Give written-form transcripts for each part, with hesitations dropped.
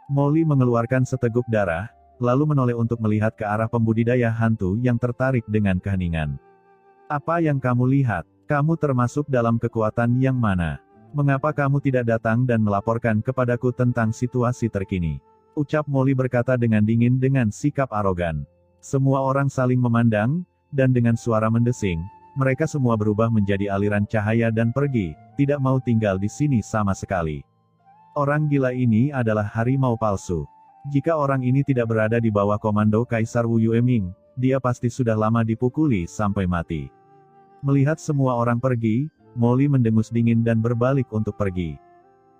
Molly mengeluarkan seteguk darah, lalu menoleh untuk melihat ke arah pembudidaya hantu yang tertarik dengan keheningan. Apa yang kamu lihat? Kamu termasuk dalam kekuatan yang mana? Mengapa kamu tidak datang dan melaporkan kepadaku tentang situasi terkini? Ucap Molly berkata dengan dingin dengan sikap arogan. Semua orang saling memandang, dan dengan suara mendesing, mereka semua berubah menjadi aliran cahaya dan pergi, tidak mau tinggal di sini sama sekali. Orang gila ini adalah harimau palsu. Jika orang ini tidak berada di bawah komando Kaisar Wu Yueming, dia pasti sudah lama dipukuli sampai mati. Melihat semua orang pergi, Molly mendengus dingin dan berbalik untuk pergi.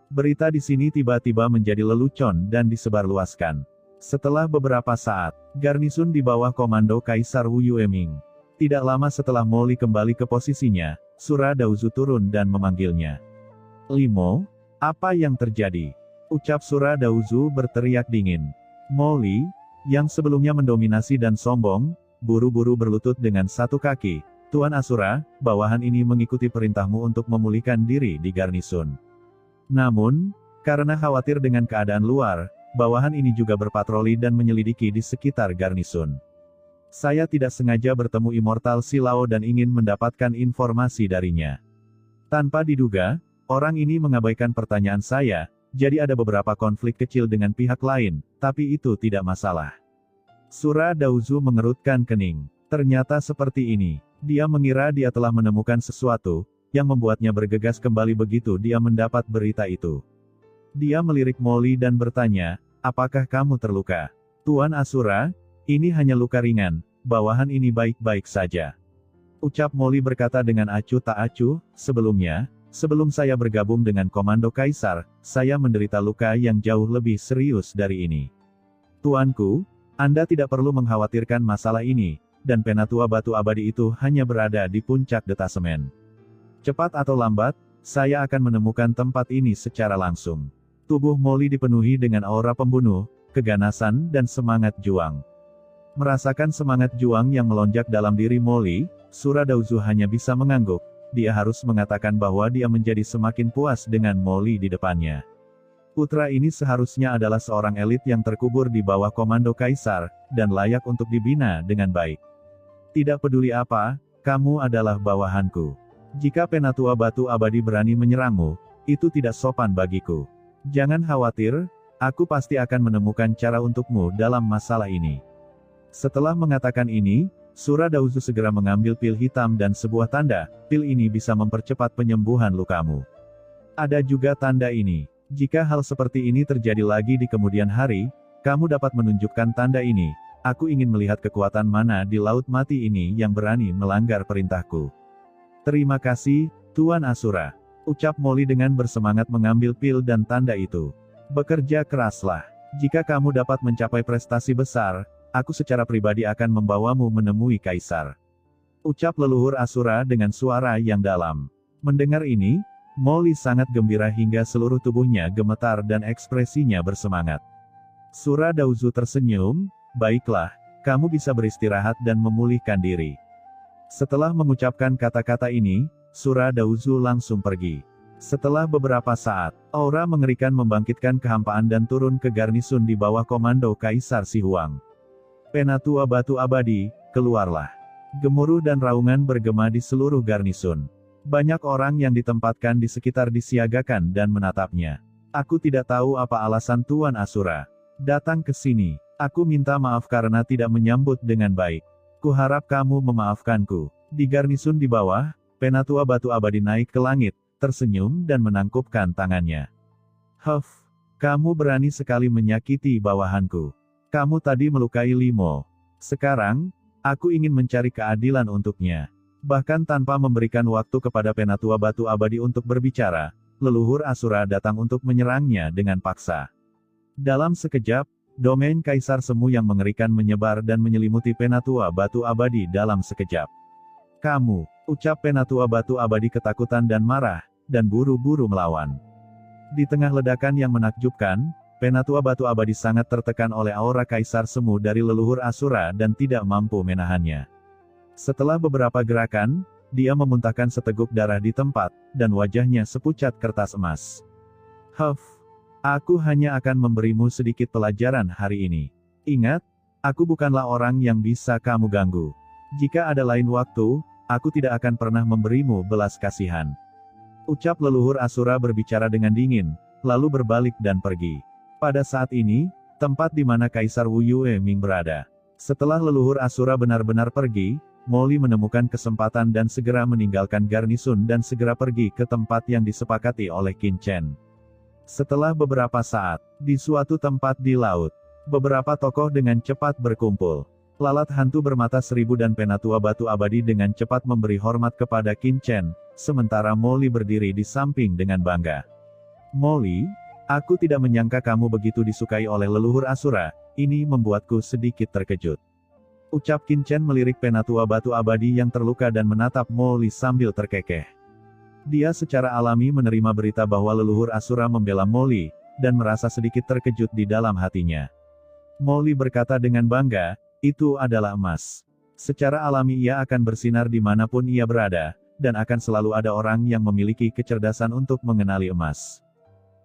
Berita di sini tiba-tiba menjadi lelucon dan disebarluaskan. Setelah beberapa saat, garnisun di bawah komando Kaisar Wu Yueming. Tidak lama setelah Molly kembali ke posisinya, Sura Daozu turun dan memanggilnya. "Limo, apa yang terjadi?" Ucap Sura Daozu berteriak dingin. Molly, yang sebelumnya mendominasi dan sombong, buru-buru berlutut dengan satu kaki. "Tuan Asura, bawahan ini mengikuti perintahmu untuk memulihkan diri di garnisun. Namun, karena khawatir dengan keadaan luar, bawahan ini juga berpatroli dan menyelidiki di sekitar garnisun. Saya tidak sengaja bertemu Immortal Silao dan ingin mendapatkan informasi darinya. Tanpa diduga, orang ini mengabaikan pertanyaan saya, jadi ada beberapa konflik kecil dengan pihak lain, tapi itu tidak masalah." Sura Daozu mengerutkan kening. Ternyata seperti ini. Dia mengira dia telah menemukan sesuatu, yang membuatnya bergegas kembali begitu dia mendapat berita itu. Dia melirik Molly dan bertanya, "Apakah kamu terluka?" "Tuan Asura, ini hanya luka ringan, bawahan ini baik-baik saja." Ucap Molly berkata dengan acuh tak acuh, sebelum saya bergabung dengan Komando Kaisar, saya menderita luka yang jauh lebih serius dari ini. Tuanku, Anda tidak perlu mengkhawatirkan masalah ini, dan Penatua Batu Abadi itu hanya berada di puncak detasemen. Cepat atau lambat, saya akan menemukan tempat ini secara langsung. Tubuh Molly dipenuhi dengan aura pembunuh, keganasan dan semangat juang. Merasakan semangat juang yang melonjak dalam diri Molly, Sura Daozu hanya bisa mengangguk. Dia harus mengatakan bahwa dia menjadi semakin puas dengan Molly di depannya. Putra ini seharusnya adalah seorang elit yang terkubur di bawah komando Kaisar, dan layak untuk dibina dengan baik. Tidak peduli apa, kamu adalah bawahanku. Jika Penatua Batu Abadi berani menyerangmu, itu tidak sopan bagiku. Jangan khawatir, aku pasti akan menemukan cara untukmu dalam masalah ini. Setelah mengatakan ini, Sura Daozu segera mengambil pil hitam dan sebuah tanda, pil ini bisa mempercepat penyembuhan lukamu. Ada juga tanda ini. Jika hal seperti ini terjadi lagi di kemudian hari, kamu dapat menunjukkan tanda ini. Aku ingin melihat kekuatan mana di Laut Mati ini yang berani melanggar perintahku. Terima kasih, Tuan Asura. Ucap Molly dengan bersemangat mengambil pil dan tanda itu. Bekerja keraslah. Jika kamu dapat mencapai prestasi besar, aku secara pribadi akan membawamu menemui Kaisar. Ucap leluhur Asura dengan suara yang dalam. Mendengar ini, Molly sangat gembira hingga seluruh tubuhnya gemetar dan ekspresinya bersemangat. Sura Daozu tersenyum, "Baiklah, kamu bisa beristirahat dan memulihkan diri." Setelah mengucapkan kata-kata ini, Sura Daozu langsung pergi. Setelah beberapa saat, aura mengerikan membangkitkan kehampaan dan turun ke garnisun di bawah komando Kaisar Si Huang. "Penatua Batu Abadi, keluarlah." Gemuruh dan raungan bergema di seluruh garnisun. Banyak orang yang ditempatkan di sekitar disiagakan dan menatapnya. "Aku tidak tahu apa alasan Tuan Asura datang ke sini. Aku minta maaf karena tidak menyambut dengan baik. Kuharap kamu memaafkanku." Di garnisun di bawah, Penatua Batu Abadi naik ke langit, tersenyum dan menangkupkan tangannya. "Huff, kamu berani sekali menyakiti bawahanku. Kamu tadi melukai Limo. Sekarang, aku ingin mencari keadilan untuknya." Bahkan tanpa memberikan waktu kepada Penatua Batu Abadi untuk berbicara, leluhur Asura datang untuk menyerangnya dengan paksa. Dalam sekejap, domain Kaisar Semu yang mengerikan menyebar dan menyelimuti Penatua Batu Abadi dalam sekejap. "Kamu," ucap Penatua Batu Abadi ketakutan dan marah, dan buru-buru melawan. Di tengah ledakan yang menakjubkan, Penatua Batu Abadi sangat tertekan oleh aura Kaisar Semu dari leluhur Asura dan tidak mampu menahannya. Setelah beberapa gerakan, dia memuntahkan seteguk darah di tempat, dan wajahnya sepucat kertas emas. "Huff, Aku hanya akan memberimu sedikit pelajaran hari ini. Ingat, aku bukanlah orang yang bisa kamu ganggu. Jika ada lain waktu, aku tidak akan pernah memberimu belas kasihan. Ucap leluhur Asura berbicara dengan dingin, lalu berbalik dan pergi. Pada saat ini, tempat di mana Kaisar Wu Yueming berada. Setelah leluhur Asura benar-benar pergi, Molly menemukan kesempatan dan segera meninggalkan garnisun dan segera pergi ke tempat yang disepakati oleh Qin Chen. Setelah beberapa saat, di suatu tempat di laut, beberapa tokoh dengan cepat berkumpul. Lalat hantu bermata seribu dan penatua batu abadi dengan cepat memberi hormat kepada Qin Chen, sementara Molly berdiri di samping dengan bangga. Molly, aku tidak menyangka kamu begitu disukai oleh leluhur Asura, ini membuatku sedikit terkejut. Ucap Qin Chen melirik penatua batu abadi yang terluka dan menatap Molly sambil terkekeh. Dia secara alami menerima berita bahwa leluhur Asura membela Molly, dan merasa sedikit terkejut di dalam hatinya. Molly berkata dengan bangga, itu adalah emas. Secara alami ia akan bersinar dimanapun ia berada, dan akan selalu ada orang yang memiliki kecerdasan untuk mengenali emas.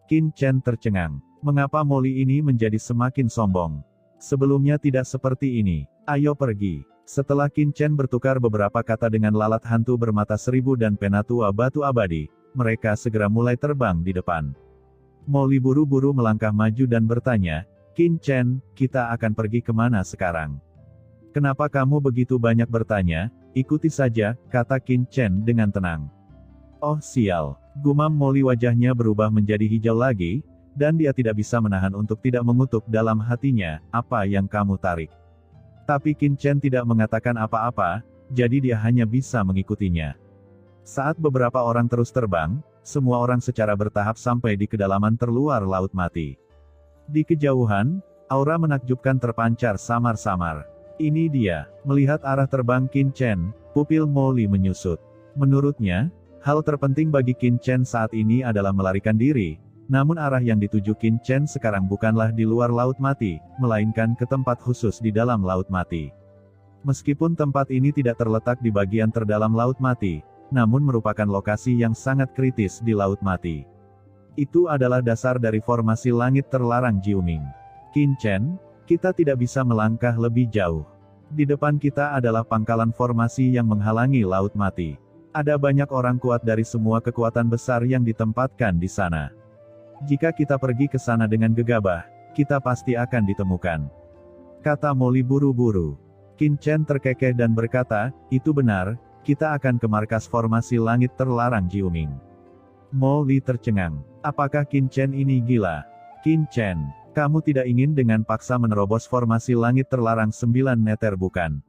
Qin Chen tercengang. Mengapa Molly ini menjadi semakin sombong? Sebelumnya tidak seperti ini. Ayo pergi. Setelah Qin Chen bertukar beberapa kata dengan lalat hantu bermata seribu dan penatua batu abadi, mereka segera mulai terbang di depan. Molly buru-buru melangkah maju dan bertanya, Qin Chen, kita akan pergi kemana sekarang? Kenapa kamu begitu banyak bertanya? Ikuti saja, kata Qin Chen dengan tenang. Oh sial, gumam Molly, wajahnya berubah menjadi hijau lagi, dan dia tidak bisa menahan untuk tidak mengutuk dalam hatinya, apa yang kamu tarik? Tapi Qin Chen tidak mengatakan apa-apa, jadi dia hanya bisa mengikutinya. Saat beberapa orang terus terbang, semua orang secara bertahap sampai di kedalaman terluar laut mati. Di kejauhan, aura menakjubkan terpancar samar-samar. Ini dia, melihat arah terbang Qin Chen, pupil Molly menyusut. Menurutnya, hal terpenting bagi Qin Chen saat ini adalah melarikan diri. Namun arah yang dituju Qin Chen sekarang bukanlah di luar laut mati, melainkan ke tempat khusus di dalam laut mati. Meskipun tempat ini tidak terletak di bagian terdalam laut mati, namun merupakan lokasi yang sangat kritis di laut mati. Itu adalah dasar dari formasi langit terlarang Jiuming. Qin Chen, kita tidak bisa melangkah lebih jauh. Di depan kita adalah pangkalan formasi yang menghalangi laut mati. Ada banyak orang kuat dari semua kekuatan besar yang ditempatkan di sana. Jika kita pergi ke sana dengan gegabah, kita pasti akan ditemukan. Kata Molly buru-buru. Qin Chen terkekeh dan berkata, itu benar, kita akan ke markas formasi langit terlarang Jiuming. Molly tercengang. Apakah Qin Chen ini gila? Qin Chen, kamu tidak ingin dengan paksa menerobos formasi langit terlarang 9 meter bukan?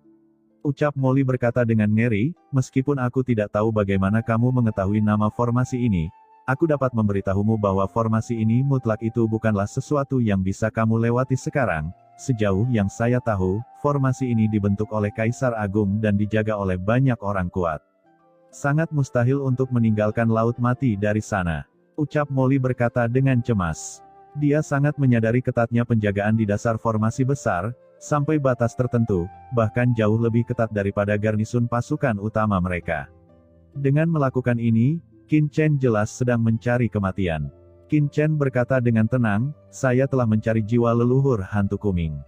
Ucap Molly berkata dengan ngeri, meskipun aku tidak tahu bagaimana kamu mengetahui nama formasi ini, aku dapat memberitahumu bahwa formasi ini mutlak itu bukanlah sesuatu yang bisa kamu lewati sekarang. Sejauh yang saya tahu, formasi ini dibentuk oleh Kaisar Agung dan dijaga oleh banyak orang kuat. Sangat mustahil untuk meninggalkan laut mati dari sana. Ucap Molly berkata dengan cemas. Dia sangat menyadari ketatnya penjagaan di dasar formasi besar, sampai batas tertentu, bahkan jauh lebih ketat daripada garnisun pasukan utama mereka. Dengan melakukan ini, Qin Chen jelas sedang mencari kematian. Qin Chen berkata dengan tenang, saya telah mencari jiwa leluhur hantu Kuming.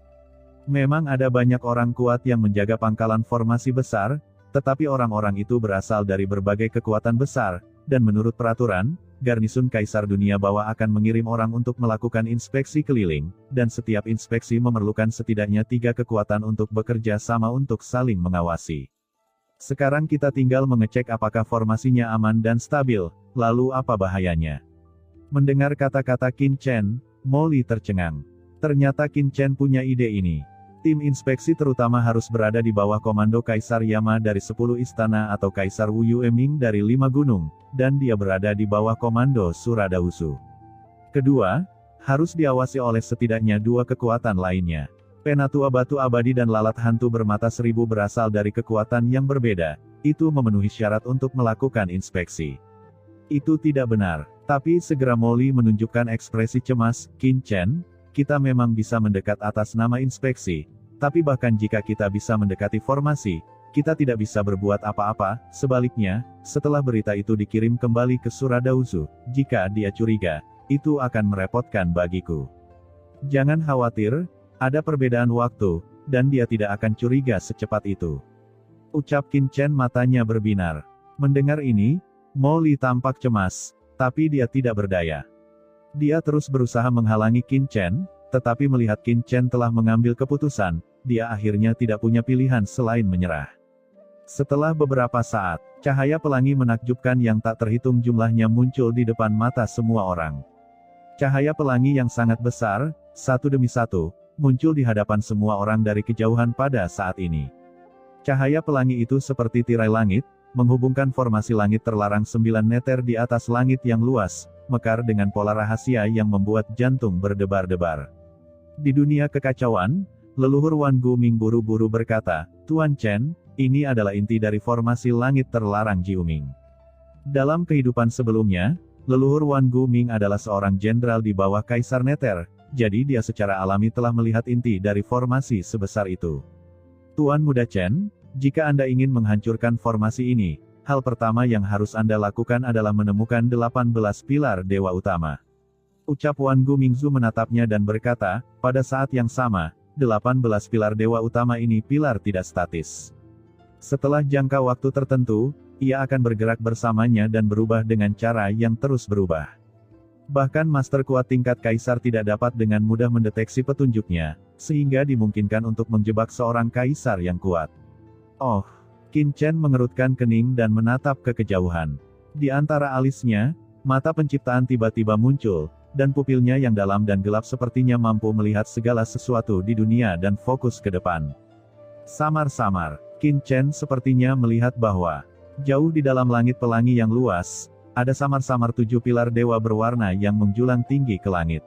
Memang ada banyak orang kuat yang menjaga pangkalan formasi besar, tetapi orang-orang itu berasal dari berbagai kekuatan besar, dan menurut peraturan, garnisun Kaisar Dunia Bawah akan mengirim orang untuk melakukan inspeksi keliling, dan setiap inspeksi memerlukan setidaknya 3 kekuatan untuk bekerja sama untuk saling mengawasi. Sekarang kita tinggal mengecek apakah formasinya aman dan stabil, lalu apa bahayanya. Mendengar kata-kata Qin Chen, Molly tercengang. Ternyata Qin Chen punya ide ini. Tim inspeksi terutama harus berada di bawah komando Kaisar Yama dari 10 istana atau Kaisar Wu Yueming dari 5 gunung, dan dia berada di bawah komando Suradahusu. Kedua, harus diawasi oleh setidaknya 2 kekuatan lainnya. Penatua batu abadi dan lalat hantu bermata seribu berasal dari kekuatan yang berbeda, itu memenuhi syarat untuk melakukan inspeksi. Itu tidak benar, tapi segera Molly menunjukkan ekspresi cemas, Qin Chen, kita memang bisa mendekat atas nama inspeksi, tapi bahkan jika kita bisa mendekati formasi, kita tidak bisa berbuat apa-apa. Sebaliknya, setelah berita itu dikirim kembali ke Suradahusu, jika dia curiga, itu akan merepotkan bagiku. Jangan khawatir, ada perbedaan waktu, dan dia tidak akan curiga secepat itu. Ucap Qin Chen matanya berbinar. Mendengar ini, Mo Li tampak cemas, tapi dia tidak berdaya. Dia terus berusaha menghalangi Qin Chen, tetapi melihat Qin Chen telah mengambil keputusan, dia akhirnya tidak punya pilihan selain menyerah. Setelah beberapa saat, cahaya pelangi menakjubkan yang tak terhitung jumlahnya muncul di depan mata semua orang. Cahaya pelangi yang sangat besar, satu demi satu, muncul di hadapan semua orang dari kejauhan pada saat ini. Cahaya pelangi itu seperti tirai langit, menghubungkan formasi langit terlarang 9 meter di atas langit yang luas, mekar dengan pola rahasia yang membuat jantung berdebar-debar. Di dunia kekacauan, leluhur Wan Guming buru-buru berkata, "Tuan Chen, ini adalah inti dari formasi langit terlarang Jiuming." Dalam kehidupan sebelumnya, leluhur Wan Guming adalah seorang jenderal di bawah Kaisar Nether, jadi dia secara alami telah melihat inti dari formasi sebesar itu. Tuan Muda Chen, jika Anda ingin menghancurkan formasi ini, hal pertama yang harus Anda lakukan adalah menemukan 18 pilar Dewa Utama. Ucap Wan Gumingzu menatapnya dan berkata, pada saat yang sama, 18 pilar Dewa Utama ini pilar tidak statis. Setelah jangka waktu tertentu, ia akan bergerak bersamanya dan berubah dengan cara yang terus berubah. Bahkan master kuat tingkat kaisar tidak dapat dengan mudah mendeteksi petunjuknya, sehingga dimungkinkan untuk menjebak seorang kaisar yang kuat. Oh, Qin Chen mengerutkan kening dan menatap ke kejauhan. Di antara alisnya, mata penciptaan tiba-tiba muncul, dan pupilnya yang dalam dan gelap sepertinya mampu melihat segala sesuatu di dunia dan fokus ke depan. Samar-samar, Qin Chen sepertinya melihat bahwa, jauh di dalam langit pelangi yang luas, ada samar-samar 7 pilar dewa berwarna yang menjulang tinggi ke langit.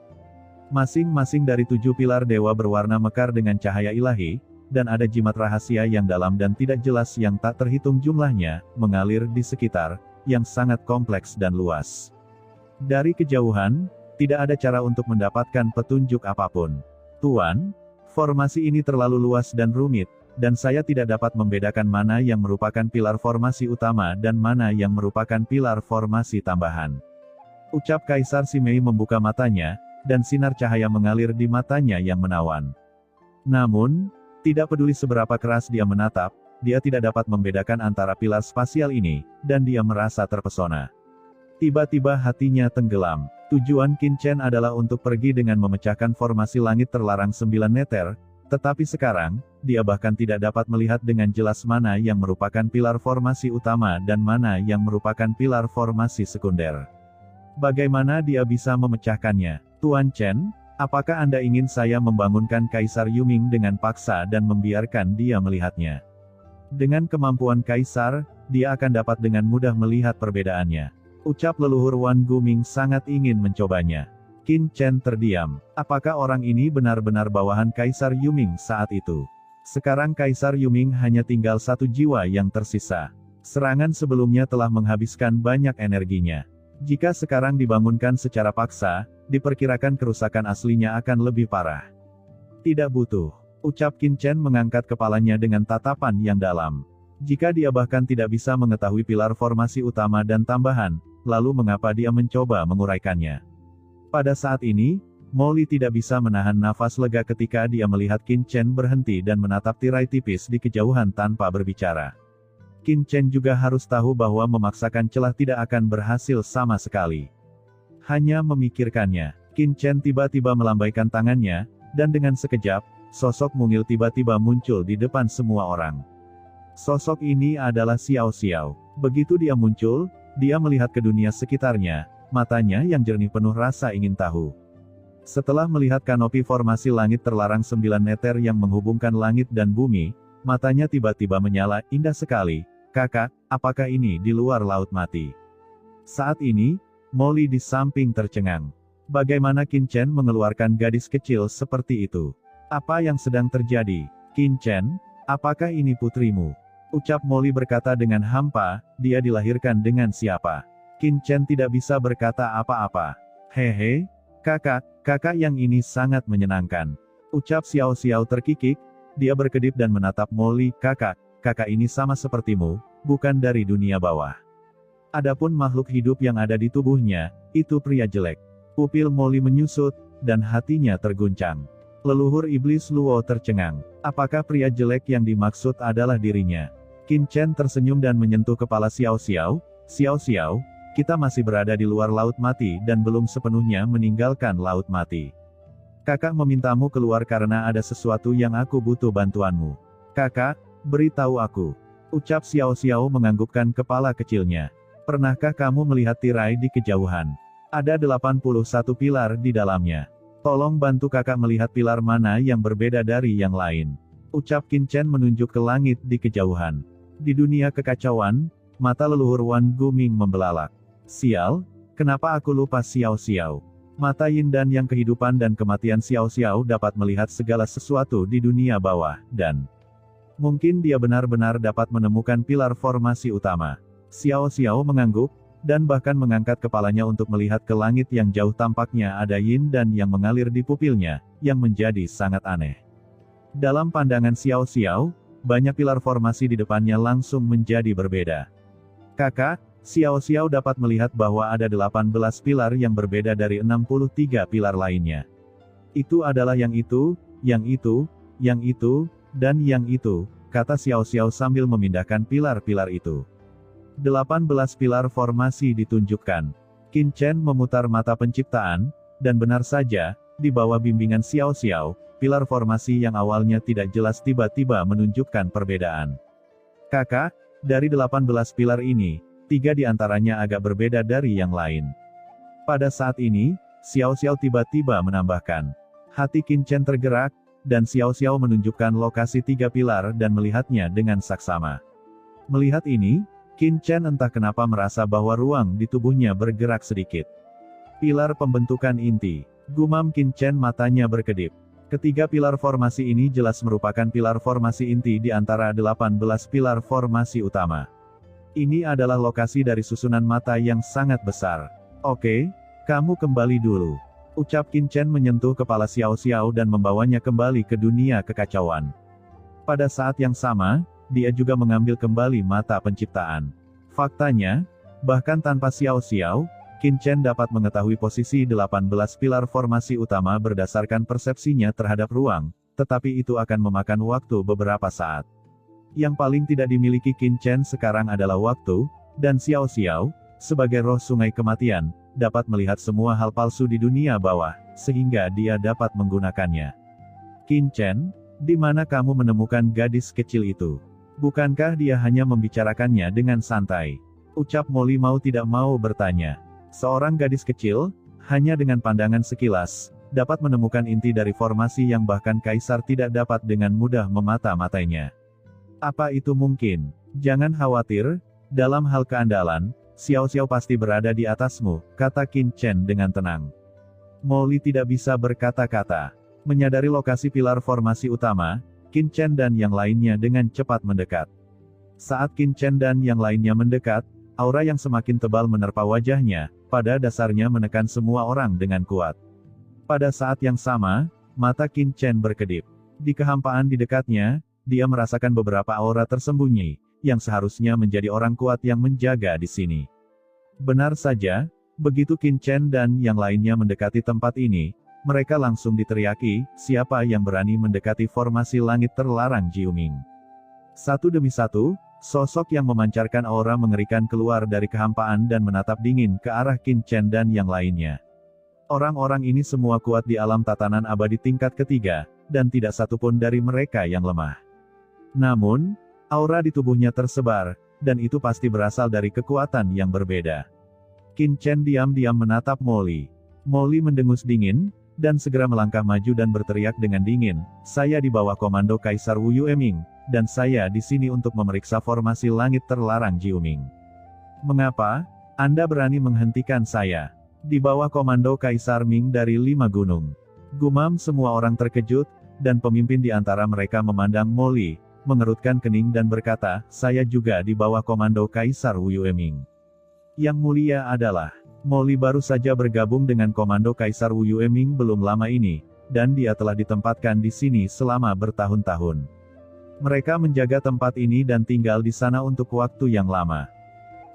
Masing-masing dari 7 pilar dewa berwarna mekar dengan cahaya ilahi, dan ada jimat rahasia yang dalam dan tidak jelas yang tak terhitung jumlahnya, mengalir di sekitar, yang sangat kompleks dan luas. Dari kejauhan, tidak ada cara untuk mendapatkan petunjuk apapun. Tuan, formasi ini terlalu luas dan rumit, dan saya tidak dapat membedakan mana yang merupakan pilar formasi utama dan mana yang merupakan pilar formasi tambahan. Ucap Kaisar Simei membuka matanya, dan sinar cahaya mengalir di matanya yang menawan. Namun, tidak peduli seberapa keras dia menatap, dia tidak dapat membedakan antara pilar spasial ini, dan dia merasa terpesona. Tiba-tiba hatinya tenggelam. Tujuan Qin Chen adalah untuk pergi dengan memecahkan formasi langit terlarang 9 meter, tetapi sekarang, dia bahkan tidak dapat melihat dengan jelas mana yang merupakan pilar formasi utama dan mana yang merupakan pilar formasi sekunder. Bagaimana dia bisa memecahkannya? Tuan Chen, apakah Anda ingin saya membangunkan Kaisar Yuming dengan paksa dan membiarkan dia melihatnya? Dengan kemampuan Kaisar, dia akan dapat dengan mudah melihat perbedaannya. Ucap leluhur Wan Guming sangat ingin mencobanya. Qin Chen terdiam. Apakah orang ini benar-benar bawahan Kaisar Yuming saat itu? Sekarang Kaisar Yuming hanya tinggal satu jiwa yang tersisa. Serangan sebelumnya telah menghabiskan banyak energinya. Jika sekarang dibangunkan secara paksa, diperkirakan kerusakan aslinya akan lebih parah. Tidak butuh. Ucap Qin Chen mengangkat kepalanya dengan tatapan yang dalam. Jika dia bahkan tidak bisa mengetahui pilar formasi utama dan tambahan, lalu mengapa dia mencoba menguraikannya? Pada saat ini, Mo Li tidak bisa menahan nafas lega ketika dia melihat Qin Chen berhenti dan menatap tirai tipis di kejauhan tanpa berbicara. Qin Chen juga harus tahu bahwa memaksakan celah tidak akan berhasil sama sekali. Hanya memikirkannya, Qin Chen tiba-tiba melambaikan tangannya, dan dengan sekejap, sosok mungil tiba-tiba muncul di depan semua orang. Sosok ini adalah Xiao Xiao. Begitu dia muncul, dia melihat ke dunia sekitarnya, matanya yang jernih penuh rasa ingin tahu. Setelah melihat kanopi formasi langit terlarang 9 meter yang menghubungkan langit dan bumi, matanya tiba-tiba menyala, indah sekali. Kakak, apakah ini di luar laut mati? Saat ini, Mo Li di samping tercengang. Bagaimana Qin Chen mengeluarkan gadis kecil seperti itu? Apa yang sedang terjadi? Qin Chen, apakah ini putrimu? Ucap Mo Li berkata dengan hampa, dia dilahirkan dengan siapa? Qin Chen tidak bisa berkata apa-apa. Hehe, kakak yang ini sangat menyenangkan. Ucap Xiao Xiao terkikik, dia berkedip dan menatap Mo Li, kakak ini sama sepertimu, bukan dari dunia bawah. Adapun makhluk hidup yang ada di tubuhnya, itu pria jelek. Pupil Molly menyusut, dan hatinya terguncang. Leluhur iblis Luo tercengang. Apakah pria jelek yang dimaksud adalah dirinya? Qin Chen tersenyum dan menyentuh kepala Xiao Xiao. Xiao Xiao, kita masih berada di luar Laut Mati dan belum sepenuhnya meninggalkan Laut Mati. Kakak memintamu keluar karena ada sesuatu yang aku butuh bantuanmu. Kakak, beritahu aku. Ucap Xiao Xiao menganggukkan kepala kecilnya. Pernahkah kamu melihat tirai di kejauhan? Ada 81 pilar di dalamnya. Tolong bantu kakak melihat pilar mana yang berbeda dari yang lain. Ucap Qin Chen menunjuk ke langit di kejauhan. Di dunia kekacauan, mata leluhur Wan Guming membelalak. Sial, kenapa aku lupa Xiao Xiao? Mata Yin dan yang kehidupan dan kematian Xiao Xiao dapat melihat segala sesuatu di dunia bawah, dan mungkin dia benar-benar dapat menemukan pilar formasi utama. Xiao Xiao mengangguk, dan bahkan mengangkat kepalanya untuk melihat ke langit yang jauh. Tampaknya ada yin dan yang mengalir di pupilnya, yang menjadi sangat aneh. Dalam pandangan Xiao Xiao, banyak pilar formasi di depannya langsung menjadi berbeda. Kakak, Xiao Xiao dapat melihat bahwa ada 18 pilar yang berbeda dari 63 pilar lainnya. Itu adalah yang itu, yang itu, yang itu, dan yang itu, kata Xiao Xiao sambil memindahkan pilar-pilar itu. 18 pilar formasi ditunjukkan. Qin Chen memutar mata penciptaan, dan benar saja, di bawah bimbingan Xiao Xiao, pilar formasi yang awalnya tidak jelas tiba-tiba menunjukkan perbedaan. Kakak, dari 18 pilar ini, 3 di antaranya agak berbeda dari yang lain. Pada saat ini, Xiao Xiao tiba-tiba menambahkan. Hati Qin Chen tergerak, dan Xiao Xiao menunjukkan lokasi 3 pilar dan melihatnya dengan saksama. Melihat ini, Qin Chen entah kenapa merasa bahwa ruang di tubuhnya bergerak sedikit. Pilar pembentukan inti. Gumam Qin Chen, matanya berkedip. Ketiga pilar formasi ini jelas merupakan pilar formasi inti di antara 18 pilar formasi utama. Ini adalah lokasi dari susunan mata yang sangat besar. Oke, kamu kembali dulu. Ucap Qin Chen menyentuh kepala Xiao Xiao dan membawanya kembali ke dunia kekacauan. Pada saat yang sama, dia juga mengambil kembali mata penciptaan. Faktanya, bahkan tanpa Xiao Xiao, Qin Chen dapat mengetahui posisi 18 pilar formasi utama berdasarkan persepsinya terhadap ruang, tetapi itu akan memakan waktu beberapa saat. Yang paling tidak dimiliki Qin Chen sekarang adalah waktu, dan Xiao Xiao, sebagai roh sungai kematian, dapat melihat semua hal palsu di dunia bawah, sehingga dia dapat menggunakannya. Qin Chen, di mana kamu menemukan gadis kecil itu? Bukankah dia hanya membicarakannya dengan santai? Ucap Molly mau tidak mau bertanya. Seorang gadis kecil, hanya dengan pandangan sekilas, dapat menemukan inti dari formasi yang bahkan kaisar tidak dapat dengan mudah memata-matainya. Apa itu mungkin? Jangan khawatir, dalam hal keandalan, Xiao Xiao pasti berada di atasmu, kata Qin Chen dengan tenang. Molly tidak bisa berkata-kata. Menyadari lokasi pilar formasi utama, Qin Chen dan yang lainnya dengan cepat mendekat. Saat Qin Chen dan yang lainnya mendekat, aura yang semakin tebal menerpa wajahnya, pada dasarnya menekan semua orang dengan kuat. Pada saat yang sama, mata Qin Chen berkedip. Di kehampaan di dekatnya, dia merasakan beberapa aura tersembunyi, yang seharusnya menjadi orang kuat yang menjaga di sini. Benar saja, begitu Qin Chen dan yang lainnya mendekati tempat ini, mereka langsung diteriaki, siapa yang berani mendekati formasi langit terlarang Jiuming. Satu demi satu, sosok yang memancarkan aura mengerikan keluar dari kehampaan dan menatap dingin ke arah Qin Chen dan yang lainnya. Orang-orang ini semua kuat di alam tatanan abadi tingkat ketiga, dan tidak satupun dari mereka yang lemah. Namun, aura di tubuhnya tersebar, dan itu pasti berasal dari kekuatan yang berbeda. Qin Chen diam-diam menatap Molly. Molly mendengus dingin, dan segera melangkah maju dan berteriak dengan dingin, saya di bawah komando Kaisar Wu Yueming, dan saya di sini untuk memeriksa formasi langit terlarang Jiuming. Mengapa Anda berani menghentikan saya? Di bawah komando Kaisar Ming dari 5 gunung. Gumam semua orang terkejut, dan pemimpin di antara mereka memandang Molly, mengerutkan kening dan berkata, saya juga di bawah komando Kaisar Wu Yueming. Yang mulia adalah, Molly baru saja bergabung dengan komando Kaisar Wu Yueming belum lama ini, dan dia telah ditempatkan di sini selama bertahun-tahun. Mereka menjaga tempat ini dan tinggal di sana untuk waktu yang lama.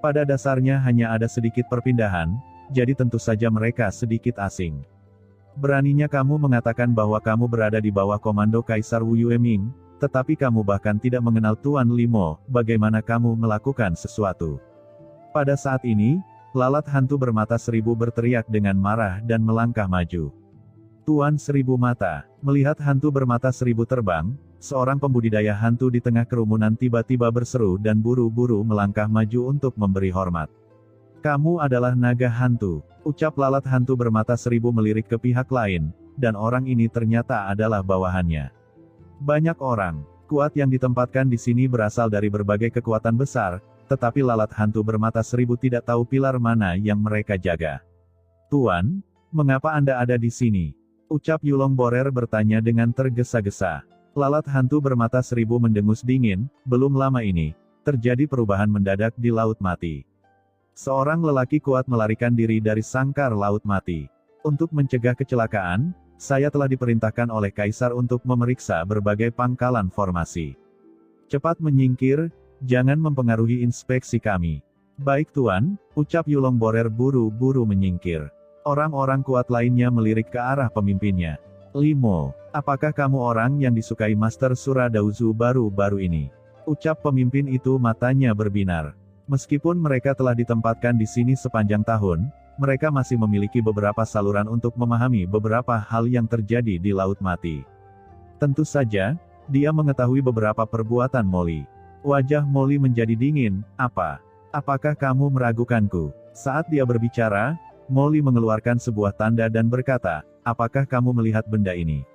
Pada dasarnya hanya ada sedikit perpindahan, jadi tentu saja mereka sedikit asing. Beraninya kamu mengatakan bahwa kamu berada di bawah komando Kaisar Wu Yueming, tetapi kamu bahkan tidak mengenal Tuan Limo, bagaimana kamu melakukan sesuatu? Pada saat ini, lalat hantu bermata seribu berteriak dengan marah dan melangkah maju. Tuan Seribu Mata, melihat hantu bermata seribu terbang, seorang pembudidaya hantu di tengah kerumunan tiba-tiba berseru dan buru-buru melangkah maju untuk memberi hormat. Kamu adalah naga hantu, ucap lalat hantu bermata seribu melirik ke pihak lain, dan orang ini ternyata adalah bawahannya. Banyak orang kuat yang ditempatkan di sini berasal dari berbagai kekuatan besar, tetapi lalat hantu bermata seribu tidak tahu pilar mana yang mereka jaga. Tuan, mengapa Anda ada di sini? Ucap Yulong Borer bertanya dengan tergesa-gesa. Lalat hantu bermata seribu mendengus dingin, belum lama ini, terjadi perubahan mendadak di Laut Mati. Seorang lelaki kuat melarikan diri dari sangkar Laut Mati. Untuk mencegah kecelakaan, saya telah diperintahkan oleh Kaisar untuk memeriksa berbagai pangkalan formasi. Cepat menyingkir, jangan mempengaruhi inspeksi kami. Baik Tuan, ucap Yulong Borer buru-buru menyingkir. Orang-orang kuat lainnya melirik ke arah pemimpinnya. Limo, apakah kamu orang yang disukai Master Suradauzu baru-baru ini? Ucap pemimpin itu matanya berbinar. Meskipun mereka telah ditempatkan di sini sepanjang tahun, mereka masih memiliki beberapa saluran untuk memahami beberapa hal yang terjadi di Laut Mati. Tentu saja, dia mengetahui beberapa perbuatan Molly. Wajah Molly menjadi dingin. Apakah kamu meragukanku? Saat dia berbicara, Molly mengeluarkan sebuah tanda dan berkata, apakah kamu melihat benda ini?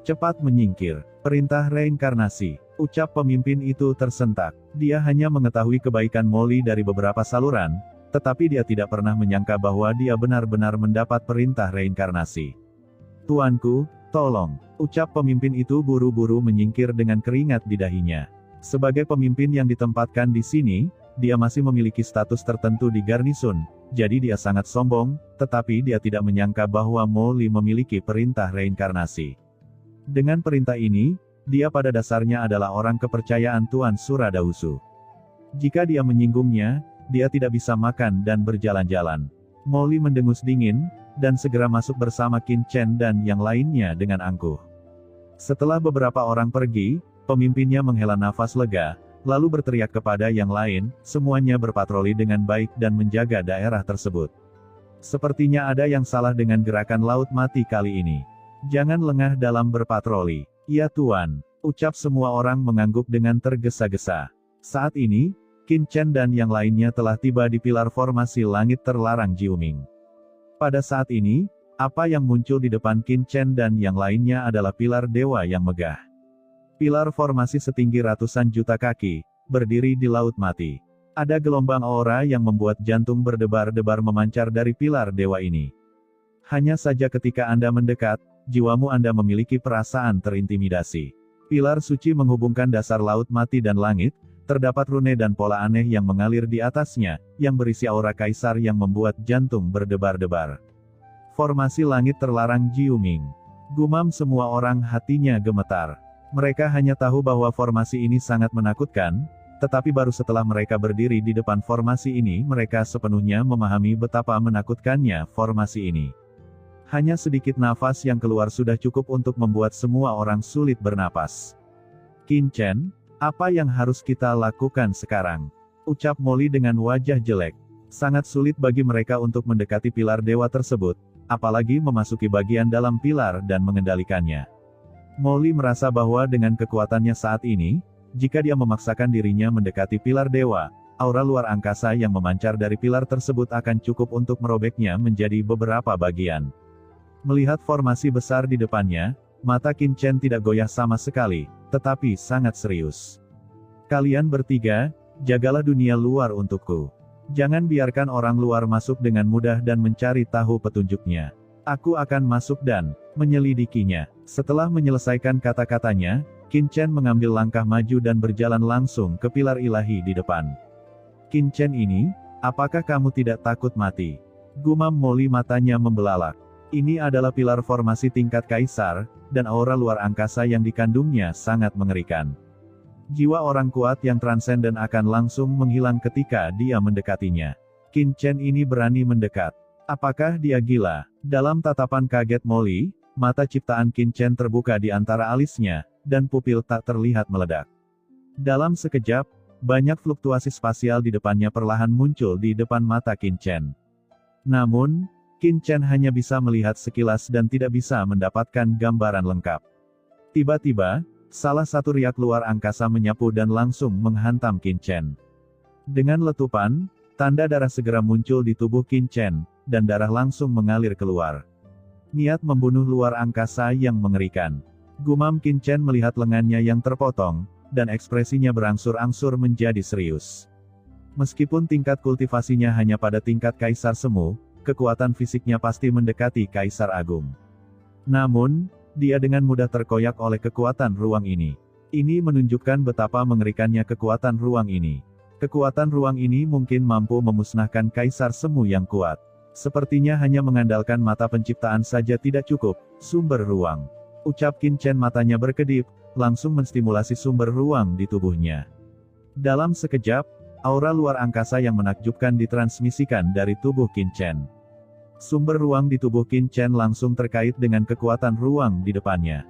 Cepat menyingkir. Perintah reinkarnasi. Ucap pemimpin itu tersentak. Dia hanya mengetahui kebaikan Molly dari beberapa saluran, tetapi dia tidak pernah menyangka bahwa dia benar-benar mendapat perintah reinkarnasi. Tuanku, tolong. Ucap pemimpin itu buru-buru menyingkir dengan keringat di dahinya. Sebagai pemimpin yang ditempatkan di sini, dia masih memiliki status tertentu di garnisun, jadi dia sangat sombong, tetapi dia tidak menyangka bahwa Molly memiliki perintah reinkarnasi. Dengan perintah ini, dia pada dasarnya adalah orang kepercayaan Tuan Suradauzu. Jika dia menyinggungnya, dia tidak bisa makan dan berjalan-jalan. Molly mendengus dingin, dan segera masuk bersama Qin Chen dan yang lainnya dengan angkuh. Setelah beberapa orang pergi, pemimpinnya menghela nafas lega, lalu berteriak kepada yang lain, semuanya berpatroli dengan baik dan menjaga daerah tersebut. Sepertinya ada yang salah dengan gerakan Laut Mati kali ini. Jangan lengah dalam berpatroli. Ya Tuan, ucap semua orang mengangguk dengan tergesa-gesa. Saat ini, Qin Chen dan yang lainnya telah tiba di pilar formasi langit terlarang Jiuming. Pada saat ini, apa yang muncul di depan Qin Chen dan yang lainnya adalah pilar dewa yang megah. Pilar formasi setinggi ratusan juta kaki, berdiri di Laut Mati. Ada gelombang aura yang membuat jantung berdebar-debar memancar dari pilar dewa ini. Hanya saja ketika Anda mendekat, jiwamu Anda memiliki perasaan terintimidasi. Pilar suci menghubungkan dasar Laut Mati dan langit, terdapat rune dan pola aneh yang mengalir di atasnya, yang berisi aura kaisar yang membuat jantung berdebar-debar. Formasi langit terlarang Jiuming. Gumam semua orang, hatinya gemetar. Mereka hanya tahu bahwa formasi ini sangat menakutkan, tetapi baru setelah mereka berdiri di depan formasi ini mereka sepenuhnya memahami betapa menakutkannya formasi ini. Hanya sedikit nafas yang keluar sudah cukup untuk membuat semua orang sulit bernapas. Qin Chen, apa yang harus kita lakukan sekarang? Ucap Molly dengan wajah jelek. Sangat sulit bagi mereka untuk mendekati pilar dewa tersebut, apalagi memasuki bagian dalam pilar dan mengendalikannya. Molly merasa bahwa dengan kekuatannya saat ini, jika dia memaksakan dirinya mendekati pilar dewa, aura luar angkasa yang memancar dari pilar tersebut akan cukup untuk merobeknya menjadi beberapa bagian. Melihat formasi besar di depannya, mata Qin Chen tidak goyah sama sekali, tetapi sangat serius. Kalian bertiga, jagalah dunia luar untukku. Jangan biarkan orang luar masuk dengan mudah dan mencari tahu petunjuknya. Aku akan masuk dan menyelidikinya. Setelah menyelesaikan kata-katanya, Qin Chen mengambil langkah maju dan berjalan langsung ke pilar ilahi di depan. Qin Chen ini, apakah kamu tidak takut mati? Gumam Molly matanya membelalak. Ini adalah pilar formasi tingkat kaisar, dan aura luar angkasa yang dikandungnya sangat mengerikan. Jiwa orang kuat yang transenden akan langsung menghilang ketika dia mendekatinya. Qin Chen ini berani mendekat. Apakah dia gila? Dalam tatapan kaget Molly, mata ciptaan Qin Chen terbuka di antara alisnya, dan pupil tak terlihat meledak. Dalam sekejap, banyak fluktuasi spasial di depannya perlahan muncul di depan mata Qin Chen. Namun, Qin Chen hanya bisa melihat sekilas dan tidak bisa mendapatkan gambaran lengkap. Tiba-tiba, salah satu riak luar angkasa menyapu dan langsung menghantam Qin Chen. Dengan letupan, tanda darah segera muncul di tubuh Qin Chen, dan darah langsung mengalir keluar. Niat membunuh luar angkasa yang mengerikan. Gumam Qin Chen melihat lengannya yang terpotong, dan ekspresinya berangsur-angsur menjadi serius. Meskipun tingkat kultivasinya hanya pada tingkat Kaisar Semu, kekuatan fisiknya pasti mendekati Kaisar Agung. Namun, dia dengan mudah terkoyak oleh kekuatan ruang ini. Ini menunjukkan betapa mengerikannya kekuatan ruang ini. Kekuatan ruang ini mungkin mampu memusnahkan Kaisar Semu yang kuat. Sepertinya hanya mengandalkan mata penciptaan saja tidak cukup, sumber ruang. Ucap Qin Chen matanya berkedip, langsung menstimulasi sumber ruang di tubuhnya. Dalam sekejap, aura luar angkasa yang menakjubkan ditransmisikan dari tubuh Qin Chen. Sumber ruang di tubuh Qin Chen langsung terkait dengan kekuatan ruang di depannya.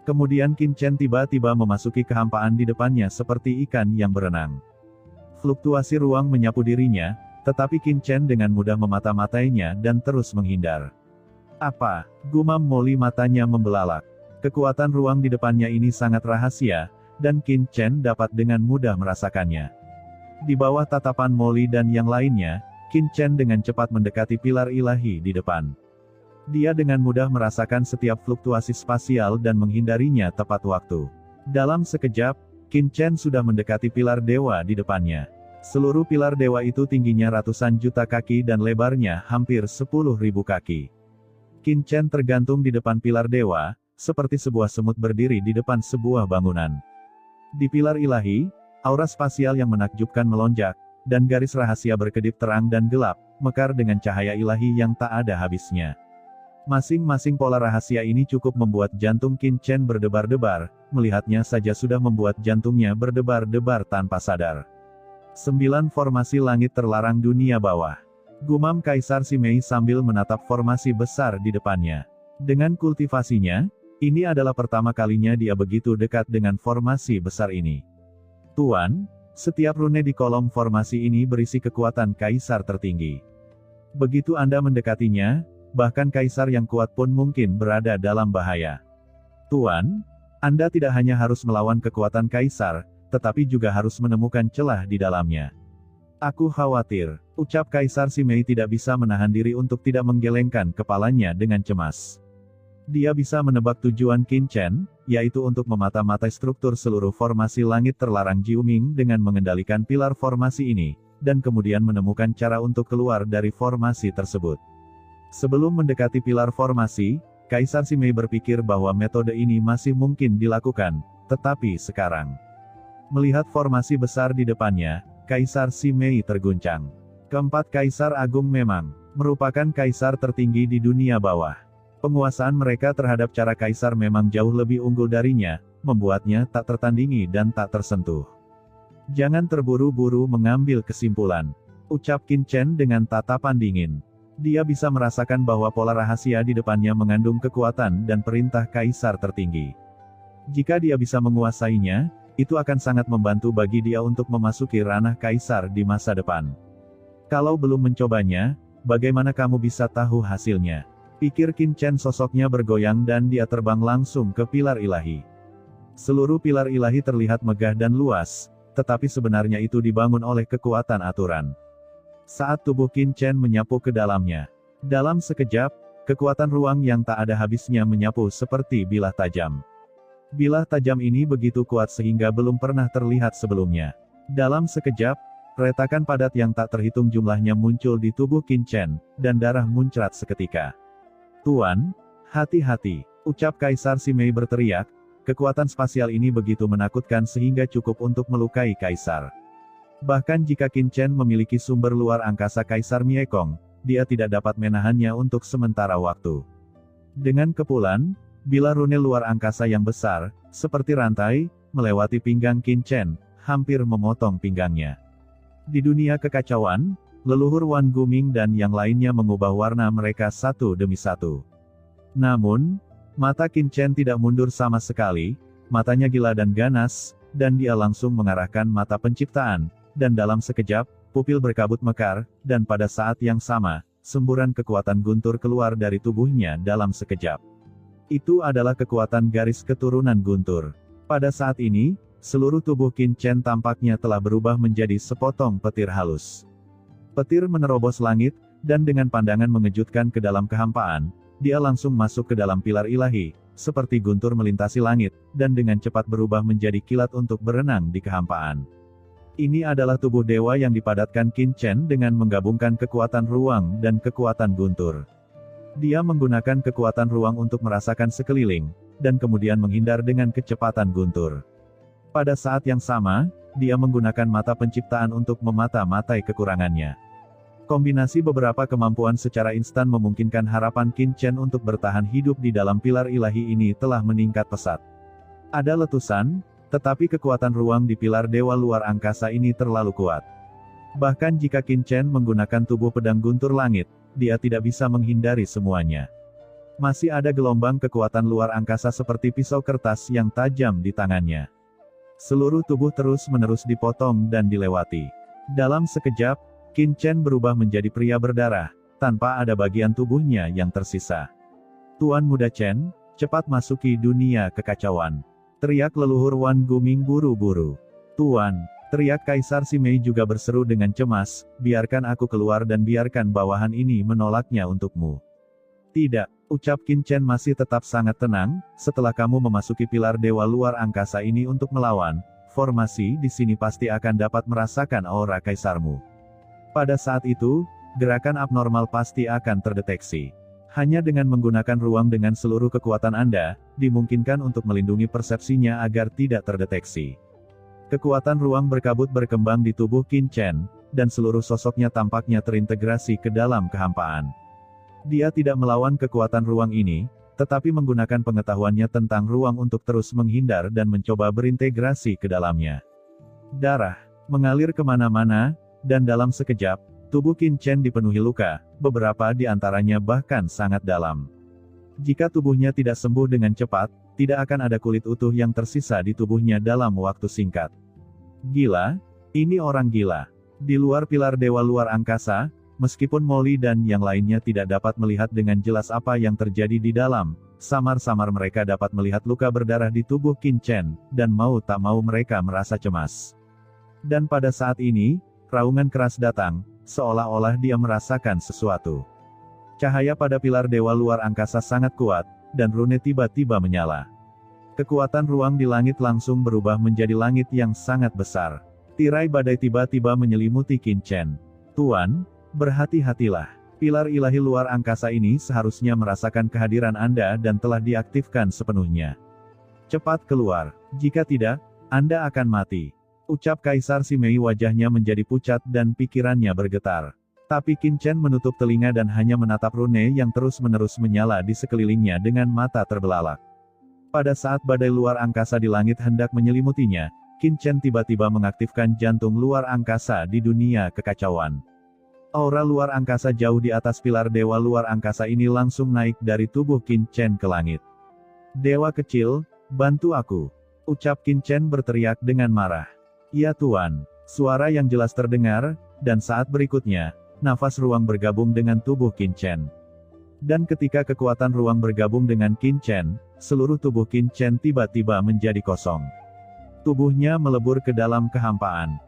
Kemudian Qin Chen tiba-tiba memasuki kehampaan di depannya seperti ikan yang berenang. Fluktuasi ruang menyapu dirinya, tetapi Qin Chen dengan mudah memata-matainya dan terus menghindar. Apa? Gumam Molly matanya membelalak. Kekuatan ruang di depannya ini sangat rahasia, dan Qin Chen dapat dengan mudah merasakannya. Di bawah tatapan Molly dan yang lainnya, Qin Chen dengan cepat mendekati pilar ilahi di depan. Dia dengan mudah merasakan setiap fluktuasi spasial dan menghindarinya tepat waktu. Dalam sekejap, Qin Chen sudah mendekati pilar dewa di depannya. Seluruh pilar dewa itu tingginya ratusan juta kaki dan lebarnya hampir 10.000 kaki. Qin Chen tergantung di depan pilar dewa, seperti sebuah semut berdiri di depan sebuah bangunan. Di pilar ilahi, aura spasial yang menakjubkan melonjak, dan garis rahasia berkedip terang dan gelap, mekar dengan cahaya ilahi yang tak ada habisnya. Masing-masing pola rahasia ini cukup membuat jantung Qin Chen berdebar-debar, melihatnya saja sudah membuat jantungnya berdebar-debar tanpa sadar. 9 formasi langit terlarang dunia bawah. Gumam Kaisar Simei sambil menatap formasi besar di depannya. Dengan kultivasinya, ini adalah pertama kalinya dia begitu dekat dengan formasi besar ini. Tuan, setiap rune di kolom formasi ini berisi kekuatan Kaisar tertinggi. Begitu Anda mendekatinya, bahkan Kaisar yang kuat pun mungkin berada dalam bahaya. Tuan, Anda tidak hanya harus melawan kekuatan Kaisar, tetapi juga harus menemukan celah di dalamnya. Aku khawatir, ucap Kaisar Simei tidak bisa menahan diri untuk tidak menggelengkan kepalanya dengan cemas. Dia bisa menebak tujuan Qin Chen, yaitu untuk memata-matai struktur seluruh formasi langit terlarang Jiuming dengan mengendalikan pilar formasi ini, dan kemudian menemukan cara untuk keluar dari formasi tersebut. Sebelum mendekati pilar formasi, Kaisar Simei berpikir bahwa metode ini masih mungkin dilakukan, tetapi sekarang, melihat formasi besar di depannya, Kaisar Simei terguncang. Keempat Kaisar Agung memang merupakan kaisar tertinggi di dunia bawah. Penguasaan mereka terhadap cara kaisar memang jauh lebih unggul darinya, membuatnya tak tertandingi dan tak tersentuh. Jangan terburu-buru mengambil kesimpulan, ucap Qin Chen dengan tatapan dingin. Dia bisa merasakan bahwa pola rahasia di depannya mengandung kekuatan dan perintah kaisar tertinggi. Jika dia bisa menguasainya, itu akan sangat membantu bagi dia untuk memasuki ranah kaisar di masa depan. Kalau belum mencobanya, bagaimana kamu bisa tahu hasilnya? Pikir Qin Chen. Sosoknya bergoyang dan dia terbang langsung ke pilar ilahi. Seluruh pilar ilahi terlihat megah dan luas, tetapi sebenarnya itu dibangun oleh kekuatan aturan. Saat tubuh Qin Chen menyapu ke dalamnya, dalam sekejap, kekuatan ruang yang tak ada habisnya menyapu seperti bilah tajam. Bilah tajam ini begitu kuat sehingga belum pernah terlihat sebelumnya. Dalam sekejap, retakan padat yang tak terhitung jumlahnya muncul di tubuh Qin Chen, dan darah muncrat seketika. Tuan, hati-hati, ucap Kaisar Simei berteriak, kekuatan spasial ini begitu menakutkan sehingga cukup untuk melukai Kaisar. Bahkan jika Qin Chen memiliki sumber luar angkasa Kaisar Miekong, dia tidak dapat menahannya untuk sementara waktu. Dengan kepulan, bilah rune luar angkasa yang besar, seperti rantai, melewati pinggang Qin Chen, hampir memotong pinggangnya. Di dunia kekacauan, leluhur Wan Guming dan yang lainnya mengubah warna mereka satu demi satu. Namun, mata Qin Chen tidak mundur sama sekali, matanya gila dan ganas, dan dia langsung mengarahkan mata penciptaan, dan dalam sekejap, pupil berkabut mekar, dan pada saat yang sama, semburan kekuatan guntur keluar dari tubuhnya dalam sekejap. Itu adalah kekuatan garis keturunan guntur. Pada saat ini, seluruh tubuh Qin Chen tampaknya telah berubah menjadi sepotong petir halus. Petir menerobos langit, dan dengan pandangan mengejutkan ke dalam kehampaan, dia langsung masuk ke dalam pilar ilahi, seperti guntur melintasi langit, dan dengan cepat berubah menjadi kilat untuk berenang di kehampaan. Ini adalah tubuh dewa yang dipadatkan Qin Chen dengan menggabungkan kekuatan ruang dan kekuatan guntur. Dia menggunakan kekuatan ruang untuk merasakan sekeliling, dan kemudian menghindar dengan kecepatan guntur. Pada saat yang sama, dia menggunakan mata penciptaan untuk memata-matai kekurangannya. Kombinasi beberapa kemampuan secara instan memungkinkan harapan Qin Chen untuk bertahan hidup di dalam pilar ilahi ini telah meningkat pesat. Ada letusan, tetapi kekuatan ruang di pilar dewa luar angkasa ini terlalu kuat. Bahkan jika Qin Chen menggunakan tubuh pedang guntur langit, dia tidak bisa menghindari semuanya. Masih ada gelombang kekuatan luar angkasa seperti pisau kertas yang tajam di tangannya. Seluruh tubuh terus-menerus dipotong dan dilewati. Dalam sekejap, Qin Chen berubah menjadi pria berdarah, tanpa ada bagian tubuhnya yang tersisa. "Tuan Muda Chen, cepat masuki dunia kekacauan!" teriak leluhur Wan Guming buru-buru. "Tuan!" teriak Kaisar Simei juga berseru dengan cemas, "biarkan aku keluar dan biarkan bawahan ini menolaknya untukmu." "Tidak," ucap Qin Chen masih tetap sangat tenang, "setelah kamu memasuki pilar dewa luar angkasa ini untuk melawan, formasi di sini pasti akan dapat merasakan aura kaisarmu. Pada saat itu, gerakan abnormal pasti akan terdeteksi. Hanya dengan menggunakan ruang dengan seluruh kekuatan Anda, dimungkinkan untuk melindungi persepsinya agar tidak terdeteksi." Kekuatan ruang berkabut berkembang di tubuh Qin Chen, dan seluruh sosoknya tampaknya terintegrasi ke dalam kehampaan. Dia tidak melawan kekuatan ruang ini, tetapi menggunakan pengetahuannya tentang ruang untuk terus menghindar dan mencoba berintegrasi ke dalamnya. Darah mengalir kemana-mana, dan dalam sekejap, tubuh Qin Chen dipenuhi luka, beberapa di antaranya bahkan sangat dalam. Jika tubuhnya tidak sembuh dengan cepat, tidak akan ada kulit utuh yang tersisa di tubuhnya dalam waktu singkat. Gila? Ini orang gila. Di luar pilar dewa luar angkasa, meskipun Molly dan yang lainnya tidak dapat melihat dengan jelas apa yang terjadi di dalam, samar-samar mereka dapat melihat luka berdarah di tubuh Qin Chen, dan mau tak mau mereka merasa cemas. Dan pada saat ini, raungan keras datang, seolah-olah dia merasakan sesuatu. Cahaya pada pilar dewa luar angkasa sangat kuat, dan rune tiba-tiba menyala. Kekuatan ruang di langit langsung berubah menjadi langit yang sangat besar. Tirai badai tiba-tiba menyelimuti Qin Chen. "Tuan, berhati-hatilah. Pilar ilahi luar angkasa ini seharusnya merasakan kehadiran Anda dan telah diaktifkan sepenuhnya. Cepat keluar, jika tidak, Anda akan mati," ucap Kaisar Simei. Wajahnya menjadi pucat dan pikirannya bergetar. Tapi Qin Chen menutup telinga dan hanya menatap rune yang terus-menerus menyala di sekelilingnya dengan mata terbelalak. Pada saat badai luar angkasa di langit hendak menyelimutinya, Qin Chen tiba-tiba mengaktifkan jantung luar angkasa di dunia kekacauan. Aura luar angkasa jauh di atas pilar dewa luar angkasa ini langsung naik dari tubuh Qin Chen ke langit. "Dewa kecil, bantu aku," ucap Qin Chen berteriak dengan marah. "Ya Tuan." Suara yang jelas terdengar, dan saat berikutnya, nafas ruang bergabung dengan tubuh Qin Chen. Dan ketika kekuatan ruang bergabung dengan Qin Chen, seluruh tubuh Qin Chen tiba-tiba menjadi kosong. Tubuhnya melebur ke dalam kehampaan.